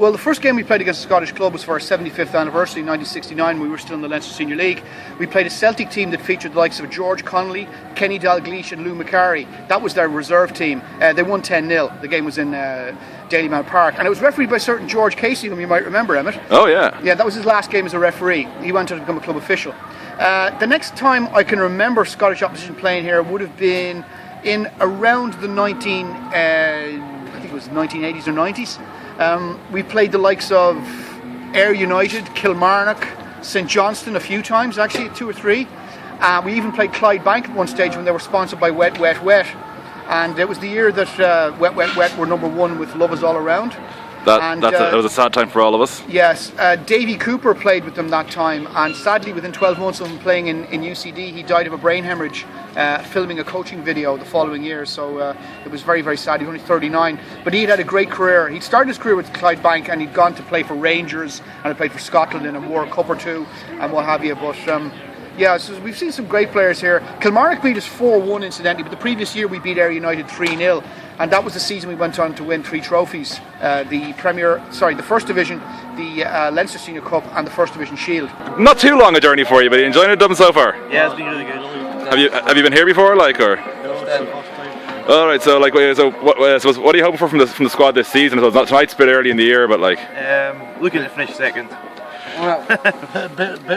Well, the first game we played against the Scottish club was for our 75th anniversary in 1969. We were still in the Leinster Senior League. We played a Celtic team that featured the likes of George Connolly, Kenny Dalglish and Lou Macari. That was their reserve team. They won 10-0. The game was in Dalymount Park. And it was refereed by certain George Casey, whom you might remember, Emmet. Oh, yeah. Yeah, that was his last game as a referee. He went on to become a club official. The next time I can remember Scottish opposition playing here would have been in around the 1980s or 90s. We played the likes of Ayr United, Kilmarnock, St Johnstone a few times, actually, 2 or 3. We even played Clydebank at one stage when they were sponsored by Wet Wet Wet. And it was the year that Wet Wet Wet were #1 with Love Is All Around. That was a sad time for all of us. Yes, Davy Cooper played with them that time, and sadly within 12 months of him playing in UCD, he died of a brain hemorrhage filming a coaching video the following year, so it was very, very sad. He was only 39, but he'd had a great career. He'd started his career with Clydebank and he'd gone to play for Rangers and had played for Scotland in a World Cup or two and what have you, but yeah, so we've seen some great players here. Kilmarnock beat us 4-1 incidentally, but the previous year we beat Ayr United 3-0. And that was the season we went on to win 3 trophies: the First Division, the Leinster Senior Cup, and the First Division Shield. Not too long a journey for you, but are you enjoying it, Dublin, so far? Yeah, it's been really good. Have you been here before, like, or? No, it's the first time. All right, so like, what are you hoping for from the squad this season? So tonight's a bit early in the year, but like. Looking to finish second. Well,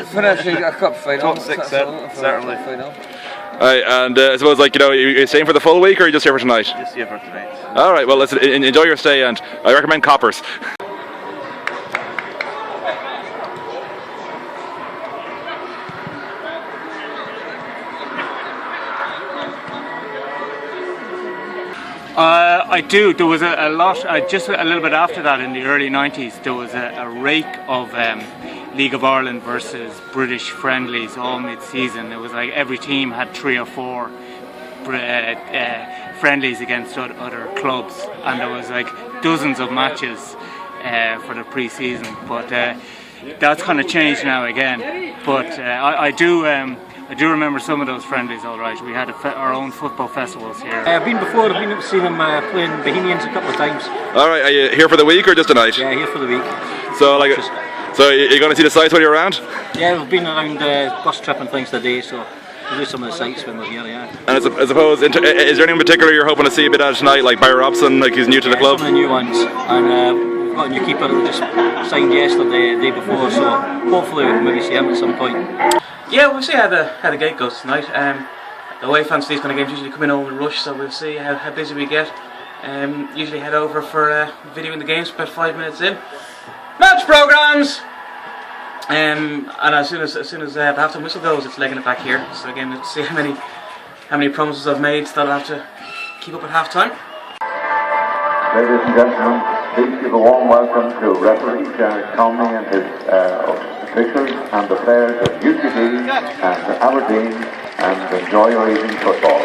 finishing a cup final. Top 6, certainly. And I suppose, like, you're staying for the full week, or are you just here for tonight? Just here for tonight. All right, well, listen, enjoy your stay, and I recommend Coppers. I do. There was a lot, just a little bit after that in the early 90s, there was a rake of League of Ireland versus British friendlies all mid-season. It was like every team had 3 or 4 friendlies against other clubs, and there was like dozens of matches for the pre-season, but that's kind of changed now again. But I do remember some of those friendlies, all right. We had our own football festivals here. I've been before. I've been up to see them playing Bohemians a couple of times. All right, are you here for the week or just tonight? Yeah, here for the week. So like, so you're going to see the sites when you're around? Yeah, we've been around bus trip and things today, so we'll do some of the sites when we're here. Yeah. And I suppose, is there anything in particular you're hoping to see a bit of tonight, like Barry Robson, like he's new to the club? Some of the new ones, and we've got a new keeper who just signed yesterday, the day before, so hopefully we'll maybe see him at some point. Yeah, we'll see how the gate goes tonight. The away fans for these kind of games usually come in over a rush, so we'll see how busy we get. Usually head over for videoing the games about 5 minutes in. Match programmes! And as soon as the halftime whistle goes, it's legging it back here. So again, let's see how many promises I've made that I'll have to keep up at halftime. Ladies and gentlemen, please give a warm welcome to referee Jared Conley and his officials and the players of UCD and Aberdeen, and enjoy your evening football.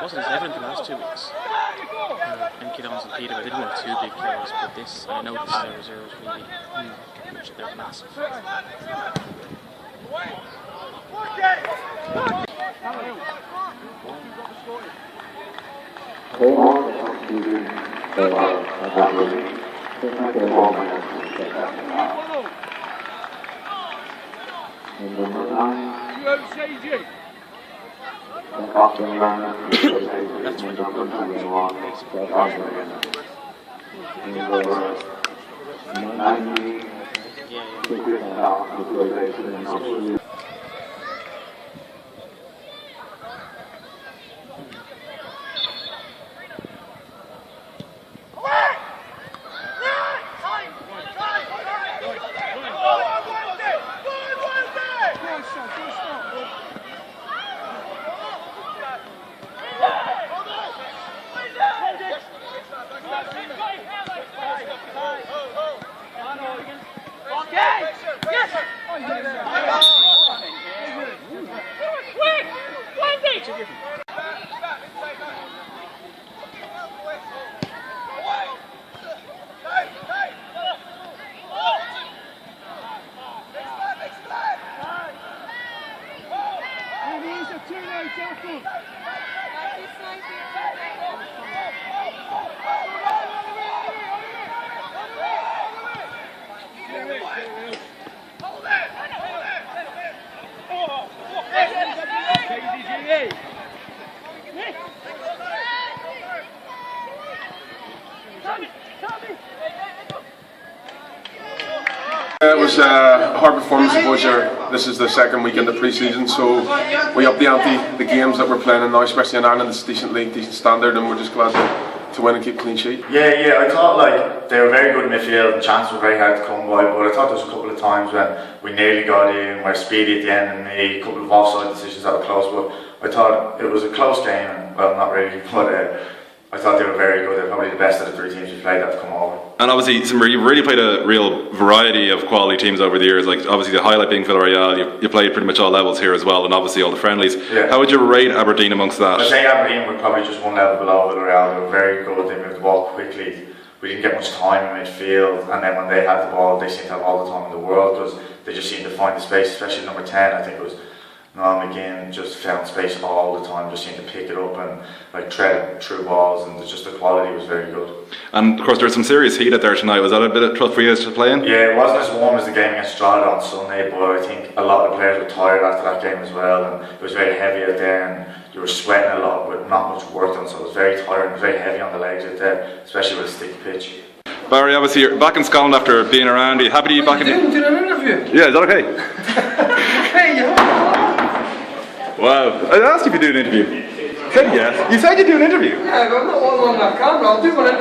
Wasn't as evident the last 2 weeks. MK Dons and Peter, I didn't have 2 big players, but this, I know this is their reserves really, which they're massive. It was a hard performance, boys. This is the second week in the pre-season, so we up the ante. The games that we're playing in now, especially in Ireland, it's decent league, decent standard, and we're just glad to win and keep clean sheet. Yeah, I thought like they were very good in midfield and chances were very hard to come by, but I thought there was a couple of times when we nearly got in, we're speedy at the end and made a couple of offside decisions that were close, but I thought it was a close game, and well, not really, but I thought they were very good. They're probably the best of the 3 teams we played that have come over. And obviously, you've really played a real variety of quality teams over the years. Like obviously, the highlight being Villarreal. You played pretty much all levels here as well, and obviously all the friendlies. Yeah. How would you rate Aberdeen amongst that? I'd say Aberdeen were probably just one level below Villarreal. They were very good. They moved the ball quickly. we didn't get much time in midfield, and then when they had the ball, they seemed to have all the time in the world because they just seemed to find the space, especially number 10, I think it was Noel McGinn, just found space all the time, just seemed to pick it up and like tread through balls, and just the quality was very good. And of course there's some serious heat out there tonight. Was that a bit of tough for you to play in? Yeah, it wasn't as warm as the game against Strada on Sunday, but I think a lot of the players were tired after that game as well, and it was very heavy out there, and you were sweating a lot with not much work done, so it was very tired and very heavy on the legs out there, especially with a sticky pitch. Barry, obviously you're back in Scotland after being around. Are you happy to be back in? Did an interview? Yeah, is that okay? Hey, you Wow, I asked you if you do an interview. You said yes. You said you'd do an interview. Yeah, but I'm not on that camera. I'll do one in the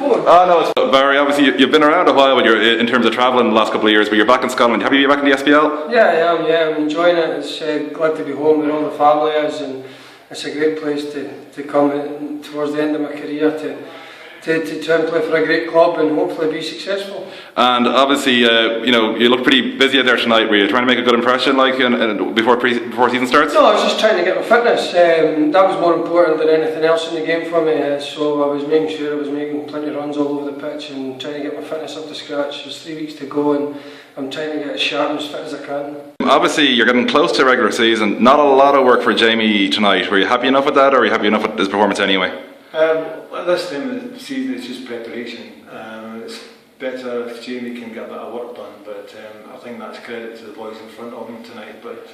phone. Oh no, it's Barry, obviously you've been around a while in terms of travelling the last couple of years, but you're back in Scotland. Happy to be back in the SPL? Yeah, I am. Yeah, I'm enjoying it. It's glad to be home with all the family is, and it's a great place to come in towards the end of my career to try and play for a great club and hopefully be successful. And obviously, you know, you look pretty busy out there tonight. Were you trying to make a good impression, like, before season starts? No, I was just trying to get my fitness. That was more important than anything else in the game for me. So I was making sure I was making plenty of runs all over the pitch and trying to get my fitness up to scratch. There's 3 weeks to go, and I'm trying to get as sharp and as fit as I can. Obviously, you're getting close to regular season. Not a lot of work for Jamie tonight. Were you happy enough with that, or were you happy enough with his performance anyway? At this time of the season, it's just preparation. It's better if Jamie can get a bit of work done, but I think that's credit to the boys in front of him tonight. But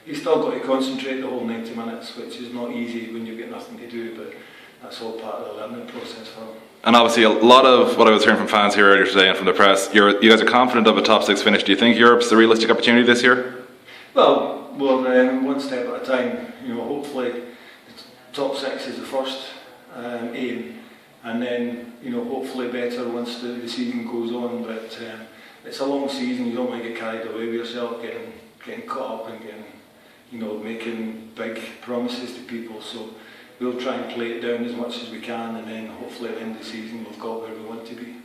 he's still got to concentrate the whole 90 minutes, which is not easy when you've got nothing to do, but that's all part of the learning process for him. And obviously, a lot of what I was hearing from fans here earlier today and from the press, you guys are confident of a top 6 finish. Do you think Europe's a realistic opportunity this year? Well, we're one step at a time. You know, hopefully, the top 6 is the first aim, and then, you know, hopefully better once the season goes on. But it's a long season. You don't want to get carried away with yourself, getting caught up and you know, making big promises to people. So we'll try and play it down as much as we can, and then hopefully at the end of the season we've got where we want to be.